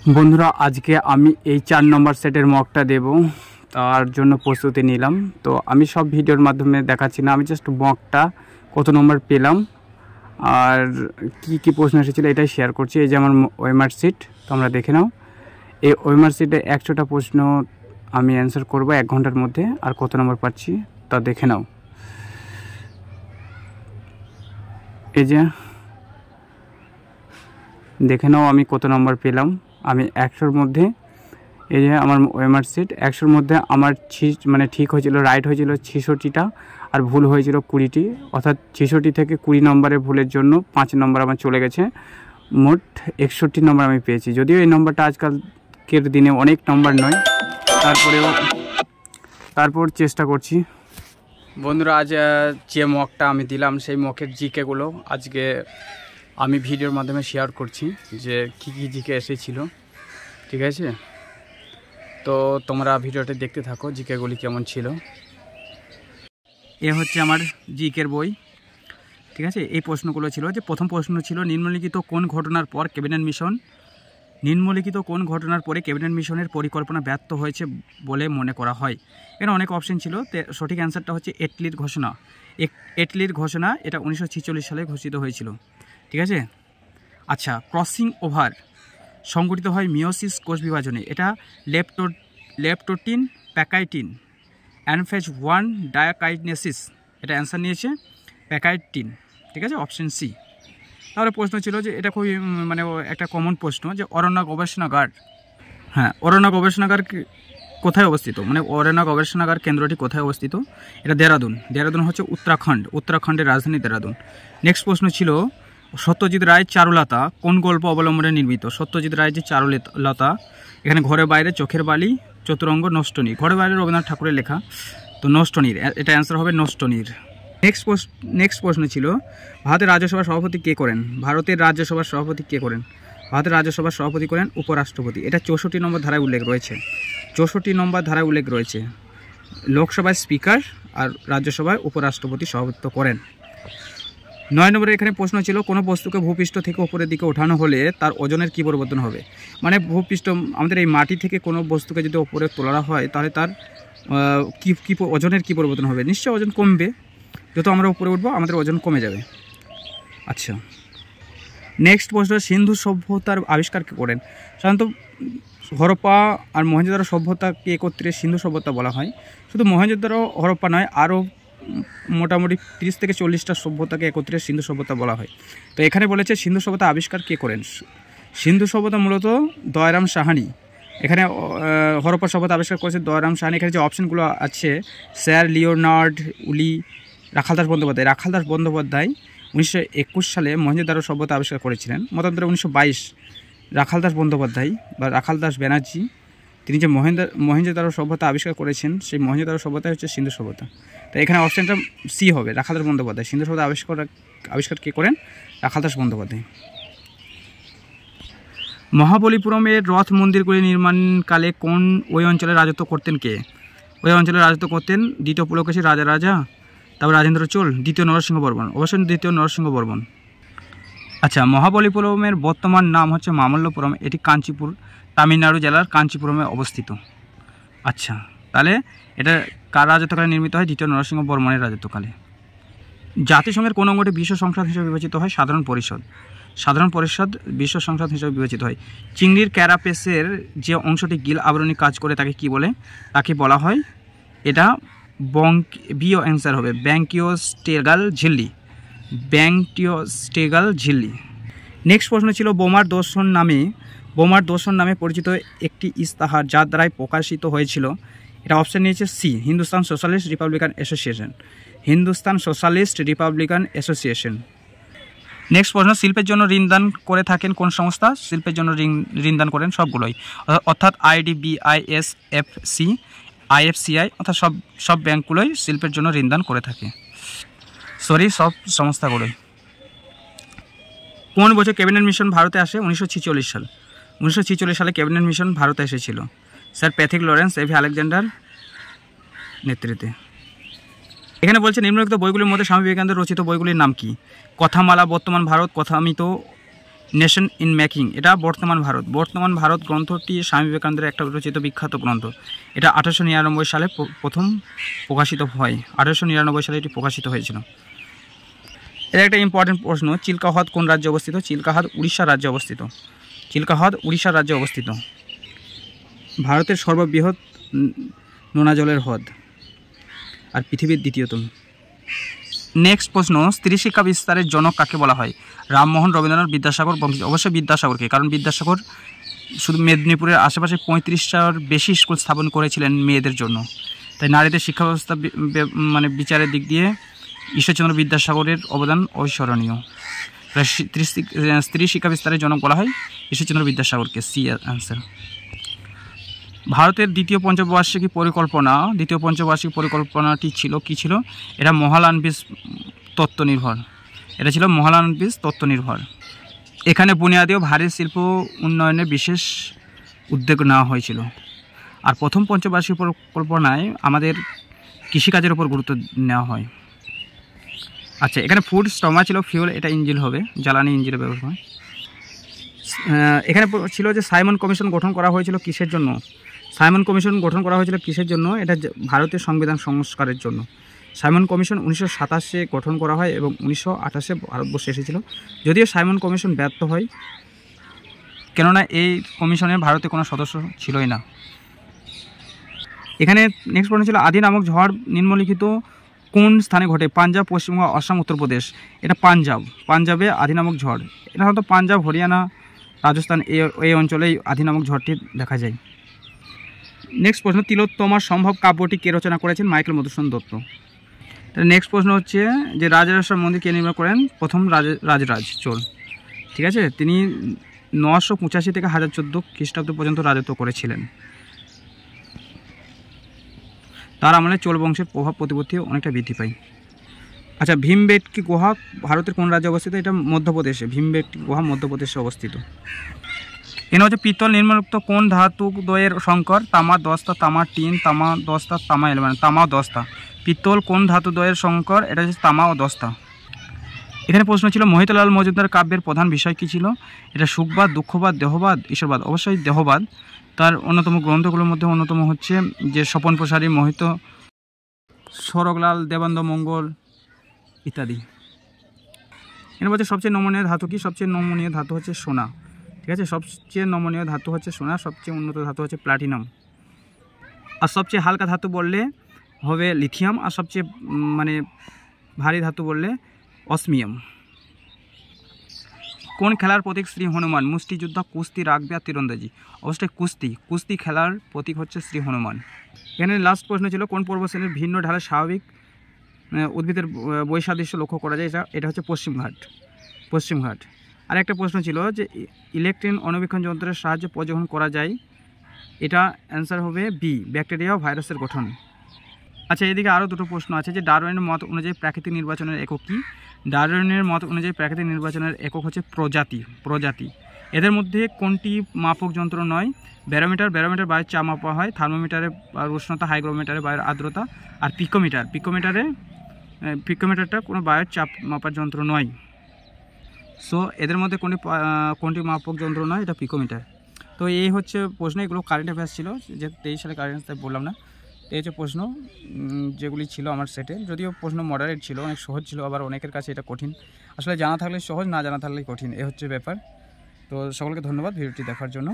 বন্ধুরা আজকে আমি এই 4 নম্বর সেটের মকটা দেব, তার জন্য প্রস্তুতি নিলাম। তো আমি সব ভিডিওর মাধ্যমে দেখাচ্ছি না, আমি জাস্ট মকটা কত নম্বর পেলাম আর কি প্রশ্ন এসেছিলো এটাই শেয়ার করছি। এই যে আমার ওএমআর শিট, তোমরা দেখে নাও। এই ওএমআর শিটে 100টা প্রশ্ন আমি অ্যান্সার করব 1 ঘন্টার মধ্যে, আর কত নম্বর পাচ্ছি তা দেখে নাও। এই যে দেখে নাও আমি কত নম্বর পেলাম। আমি 100-র মধ্যে, এই যে আমার ওএমআর শিট, 100-র মধ্যে আমার ঠিক হয়েছিল, রাইট হয়েছিল 66টা আর ভুল হয়েছিল 20টি, অর্থাৎ 66 থেকে 20 নম্বরের ভুলের জন্য 5 নম্বর আমার চলে গেছে। মোট 61 নম্বর আমি পেয়েছি। যদিও এই নম্বরটা আজকালকের দিনে অনেক নম্বর নয়, তারপর চেষ্টা করছি। বন্ধুরা আজ যে মকটা আমি দিলাম সেই মকের জিকেগুলো আজকে আমি ভিডিওর মাধ্যমে শেয়ার করছি, যে কি জিকে এসেছিল। ঠিক আছে, তো তোমরা ভিডিওটা দেখতে থাকো জিকেগুলি কেমন ছিল। এ হচ্ছে আমার জিকের বই। ঠিক আছে, এই প্রশ্নগুলো ছিল, যে প্রথম প্রশ্ন ছিল নিম্নলিখিত কোন ঘটনার পরে ক্যাবিনেট মিশনের পরিকল্পনা ব্যর্থ হয়েছে বলে মনে করা হয়। এখানে অনেক অপশন ছিল, সঠিক অ্যান্সারটা হচ্ছে এটলির ঘোষণা। এটলির ঘোষণা এটা 1946 সালে ঘোষিত হয়েছিল। ঠিক আছে, আচ্ছা, ক্রসিং ওভার সংঘটিত হয় মিওসিস কোষ বিভাজনে, এটা লেপটোটিন প্যাকাইটিন অ্যানফেজ 1 ডায়াকাইনেসিস, এটা অ্যান্সার নিয়েছে প্যাকাইটিন। ঠিক আছে, অপশন সি। তাহলে প্রশ্ন ছিল যে এটা খুবই একটা কমন প্রশ্ন, যে অরণ্য গবেষণাগার, হ্যাঁ অরণ্য গবেষণাগার কোথায় অবস্থিত, অরণ্য গবেষণাগার কেন্দ্রটি কোথায় অবস্থিত? এটা দেরাদুন হচ্ছে উত্তরাখণ্ডের রাজধানী দেরাদুন। নেক্সট প্রশ্ন ছিল সত্যজিৎ রায় চারুলতা কোন গল্প অবলম্বনে নির্মিত? সত্যজিৎ রায় যে চারুলতা, এখানে ঘরে বাইরে, চোখের বালি, চতুরঙ্গ, নষ্টনীর। ঘরে বাইরে রবীন্দ্রনাথ ঠাকুরের লেখা, তো নষ্টনীর, এটা অ্যান্সার হবে নষ্টনীর। নেক্সট প্রশ্ন ছিল ভারতের রাজ্যসভার সভাপতি কে করেন? ভারতের রাজ্যসভার সভাপতি করেন উপরাষ্ট্রপতি। এটা 64 নম্বর ধারায় উল্লেখ রয়েছে। লোকসভায় স্পিকার আর রাজ্যসভায় উপরাষ্ট্রপতি সভাপতিত্ব করেন। 9 নম্বরের এখানে প্রশ্ন ছিল কোনো বস্তুকে ভূপৃষ্ঠ থেকে উপরের দিকে ওঠানো হলে তার ওজনের কী পরিবর্তন হবে? ভূপৃষ্ঠ, আমাদের এই মাটি থেকে কোনো বস্তুকে যদি উপরে তোলা হয় তাহলে তার ওজনের কী পরিবর্তন হবে? নিশ্চয়ই ওজন কমবে। যত আমরা উপরে উঠবো আমাদের ওজন কমে যাবে। আচ্ছা, নেক্সট প্রশ্ন সিন্ধু সভ্যতার আবিষ্কার কে করেন? সাধারণত হরপ্পা আর মহেঞ্জোদারো সভ্যতাকে একত্রে সিন্ধু সভ্যতা বলা হয়। শুধু মহেঞ্জোদারো হরপ্পা নয়, আরও মোটামুটি 30 থেকে 40টা সভ্যতাকে একত্রে সিন্ধু সভ্যতা বলা হয়। তো এখানে বলেছে সিন্ধু সভ্যতা আবিষ্কার কে করেন? সিন্ধু সভ্যতা মূলত দয়রাম সাহানি। এখানে হরপ্পা সভ্যতা আবিষ্কার করেছে দয়রাম সাহানি। এখানে যে অপশনগুলো আছে স্যার লিওনার্ড উলি, রাখালদাস বন্দ্যোপাধ্যায় 1921 সালে মহেঞ্জোদারো সভ্যতা আবিষ্কার করেছিলেন। মতান্তরে 1922 রাখালদাস বন্দ্যোপাধ্যায় বা রাখালদাস ব্যানার্জি, তিনি যে মহেঞ্জোদারো সভ্যতা আবিষ্কার করেছেন, সেই মহেঞ্জোদারো সভ্যতা হচ্ছে সিন্ধু সভ্যতা। তো এখানে অপশানটা সি হবে, রাখালদাস বন্দ্যোপাধ্যায়। সিন্ধু সভ্যতা আবিষ্কার কে করেন? রাখালদাস বন্দ্যোপাধ্যায়। মহাবলীপুরমের রথ মন্দিরগুলি নির্মাণকালে ওই অঞ্চলে রাজত্ব করতেন কে? ওই অঞ্চলে রাজত্ব করতেন দ্বিতীয় পুলকেশী রাজা, তারপর রাজেন্দ্র চোল, দ্বিতীয় নরসিংহ বর্মন। অবশ্যই দ্বিতীয় নরসিংহ বর্মন। আচ্ছা, মহাবলীপুরমের বর্তমান নাম হচ্ছে মামল্লপুরম, এটি কাঞ্চিপুর, তামিলনাড়ু জেলার কাঞ্চিপুরমে অবস্থিত। আচ্ছা, তাহলে এটা কার রাজত্বকালে নির্মিত হয়? দ্বিতীয় নরসিংহ বর্মনের রাজত্বকালে। জাতিসংঘের কোন অঙ্গটি বিশ্ব সংসদ হিসেবে বিবেচিত হয়? সাধারণ পরিষদ বিশ্ব সংসদ হিসেবে বিবেচিত হয়। চিংড়ির ক্যারাপেসের যে অংশটি গিল আবরণী কাজ করে তাকে কি বলে? তাকে বলা হয়, এটা বিও অ্যান্সার হবে ব্যাংকিওস্টেগাল ঝিল্লি। নেক্সট প্রশ্ন ছিল বোমার দর্শন নামে পরিচিত একটি ইস্তাহার যার দ্বারাই প্রকাশিত হয়েছিল। এটা অপশন নিয়েছে C, Hindustan socialist republican association. Next প্রশ্ন শিল্পের জন্য ঋণদান করে থাকেন কোন সংস্থা? শিল্পের জন্য ঋণদান করেন সবগুলোই, অর্থাৎ IDBISFC, IFCI, অর্থাৎ সব ব্যাংকগুলোই শিল্পের জন্য ঋণদান করে থাকে, সব সংস্থাগুলোই। কোন বছর ক্যাবিনেট মিশন ভারতে আসে? 1946 সাল। 1946 সালে ক্যাবিনেট মিশন ভারতে এসেছিল sir Pethick Lawrence, A V Alexander নেতৃত্বে। এখানে বলছে নিম্নলিখিত বইগুলির মধ্যে স্বামী বিবেকানন্দের রচিত বইগুলির নাম কি? কথামালা, বর্তমান ভারত, কথামিত, নেশন ইন মেকিং, এটা বর্তমান ভারত গ্রন্থটি স্বামী বিবেকানন্দের একটা রচিত বিখ্যাত গ্রন্থ। এটা 1899 সালে প্রথম প্রকাশিত হয়। 1899 সালে এটি প্রকাশিত হয়েছিল। এটা একটা ইম্পর্টেন্ট প্রশ্ন, চিল্কা হ্রদ কোন রাজ্যে অবস্থিত? চিল্কা হ্রদ উড়িষ্যা রাজ্যে অবস্থিত। ভারতের সর্ববৃহৎ নোনা জলের হ্রদ আর পৃথিবীর দ্বিতীয়তম। নেক্সট প্রশ্ন, স্ত্রী শিক্ষা বিস্তারের জনক কাকে বলা হয়? রামমোহন, রবীন্দ্রনাথ, বিদ্যাসাগর, বঙ্কিমচন্দ্র। অবশ্যই বিদ্যাসাগরকে, কারণ বিদ্যাসাগর শুধু মেদিনীপুরের আশেপাশে 35টার বেশি স্কুল স্থাপন করেছিলেন মেয়েদের জন্য। তাই নারীদের শিক্ষা ব্যবস্থা মানে বিচারের দিক দিয়ে ঈশ্বরচন্দ্র বিদ্যাসাগরের অবদান অবিস্মরণীয়। স্ত্রী শিক্ষা বিস্তারের জনক বলা হয় ঈশ্বরচন্দ্র বিদ্যাসাগরকে, সি অ্যান্সার। ভারতের দ্বিতীয় পঞ্চবার্ষিকী পরিকল্পনাটি ছিল কি ছিল? এটা মহালানবিস তত্ত্ব নির্ভর। এখানে বুনিয়াদী ও ভারী শিল্প উন্নয়নে বিশেষ উদ্যোগ নেওয়া হয়েছিল। আর প্রথম পঞ্চবার্ষিকী পরিকল্পনায় আমাদের কৃষিকাজের উপর গুরুত্ব নেওয়া হয়। আচ্ছা, এখানে ফুড স্টমা ছিল ফিউল, এটা ইঞ্জিন হবে, জ্বালানি ইঞ্জিনের ব্যবহার হয়। এখানে ছিল যে সাইমন কমিশন গঠন করা হয়েছিল কিসের জন্য? এটা ভারতের সংবিধান সংস্কারের জন্য। সাইমন কমিশন 1927 গঠন করা হয় এবং 1928 ভারতবর্ষে এসেছিল। যদিও সাইমন কমিশন ব্যর্থ হয়, কেননা এই কমিশনের ভারতে কোনো সদস্য ছিলই না। এখানে নেক্সট প্রশ্ন ছিল, আদি নামক ঝড় নিম্নলিখিত কোন স্থানে ঘটে? পাঞ্জাব, পশ্চিমবঙ্গ, আসাম, উত্তরপ্রদেশ। এটা পাঞ্জাবে আদি নামক ঝড়। এটা হয়তো পাঞ্জাব, হরিয়ানা, রাজস্থান এই অঞ্চলেই আদি নামক ঝড়টি দেখা যায়। নেক্সট প্রশ্ন, তিলোত্তমার সম্ভব কাব্যটি কে রচনা করেছেন? মাইকেল মধুসূদন দত্ত। নেক্সট প্রশ্ন হচ্ছে যে রাজরাজেশ্বর মন্দির কে নির্মাণ করেন? প্রথম রাজরাজ চোল। ঠিক আছে, তিনি 985 থেকে 1014 খ্রিস্টাব্দ পর্যন্ত রাজত্ব করেছিলেন। তার আমলে চোল বংশের প্রভাব প্রতিপত্তি অনেকটা বৃদ্ধি পায়। আচ্ছা, ভীমবেটকি গুহা ভারতের কোন রাজ্যে অবস্থিত? এটা মধ্যপ্রদেশে। ভীমবেটকি গুহা মধ্যপ্রদেশে অবস্থিত। এখানে হচ্ছে পিতল নিম্নলিখিত কোন ধাতু দ্বয়ের সংকর? তামা দস্তা, তামা টিন, তামা দস্তা, তামা এলুমিনিয়াম। তামা ও দস্তা। পিতল কোন ধাতু দ্বয়ের সংকর? এটা হচ্ছে তামা ও দস্তা। এখানে প্রশ্ন ছিল, মোহিতলাল মজুমদার কাব্যের প্রধান বিষয় কী ছিল? এটা সুখবাদ, দুঃখবাদ, দেহবাদ, ঈশ্বরবাদ। অবশ্যই দেহবাদ। তার অন্যতম গ্রন্থগুলোর মধ্যে অন্যতম হচ্ছে যে স্বপন প্রসারী, মোহিত, সরগলাল, দেবানন্দ মঙ্গল ইত্যাদি। এর মধ্যে সবচেয়ে নমনীয় ধাতু কি? সবচেয়ে নমনীয় ধাতু হচ্ছে সোনা। ঠিক আছে, সবচেয়ে নমনীয় ধাতু হচ্ছে সোনা, সবচেয়ে উন্নত ধাতু হচ্ছে প্লাটিনাম। আর সবচেয়ে হালকা ধাতু বললে হবে লিথিয়াম, আর সবচেয়ে মানে ভারী ধাতু বললে অসমিয়াম। কোন খেলার প্রতীক শ্রী হনুমান? মুষ্টিযোদ্ধা, কুস্তি, রাগবি আর তীরন্দাজি। অবশ্যই কুস্তি খেলার প্রতীক হচ্ছে শ্রী হনুমান। এখানে লাস্ট প্রশ্ন ছিল, কোন পর্বতশ্রেণীর ভিন্ন ঢালের স্বাভাবিক উদ্ভিদের বৈসাদৃশ্য লক্ষ্য করা যায়? এটা হচ্ছে পশ্চিমঘাট। আর একটা প্রশ্ন ছিল যে ইলেকট্রন অণুবীক্ষণ যন্ত্রের সাহায্যে পর্যবেক্ষণ করা যায়। এটা অ্যান্সার হবে বি, ব্যাকটেরিয়া ও ভাইরাসের গঠন। আচ্ছা, এদিকে আরও দুটো প্রশ্ন আছে যে ডারউইনের মত অনুযায়ী প্রাকৃতিক নির্বাচনের একক কী? ডারউইনের মত অনুযায়ী প্রাকৃতিক নির্বাচনের একক হচ্ছে প্রজাতি। এদের মধ্যে কোনটি মাপক যন্ত্র নয়? ব্যারোমিটার বায়ুর চাপ মাপা হয়, থার্মোমিটারে উষ্ণতা, হাইগ্রোমিটারে বায়ুর আর্দ্রতা, আর পিকোমিটারটা কোনো বায়ুর চাপ মাপার যন্ত্র নয়। সো এদের মধ্যে কোনটি মাপক যন্ত্র নয়? এটা পিকোমিটার। তো এই হচ্ছে প্রশ্ন, এগুলো কারেন্ট অ্যাফেয়ার্স ছিল, যে 23 সালে কারেন্ট অ্যাফেয়ার্স বললাম না। এই হচ্ছে প্রশ্ন যেগুলি ছিল আমার সেটে। যদিও প্রশ্ন মডারেট ছিল, অনেক সহজ ছিল, আবার অনেকের কাছে এটা কঠিন। আসলে জানা থাকলে সহজ, না জানা থাকলে কঠিন, এ হচ্ছে ব্যাপার। তো সকলকে ধন্যবাদ ভিডিওটি দেখার জন্য।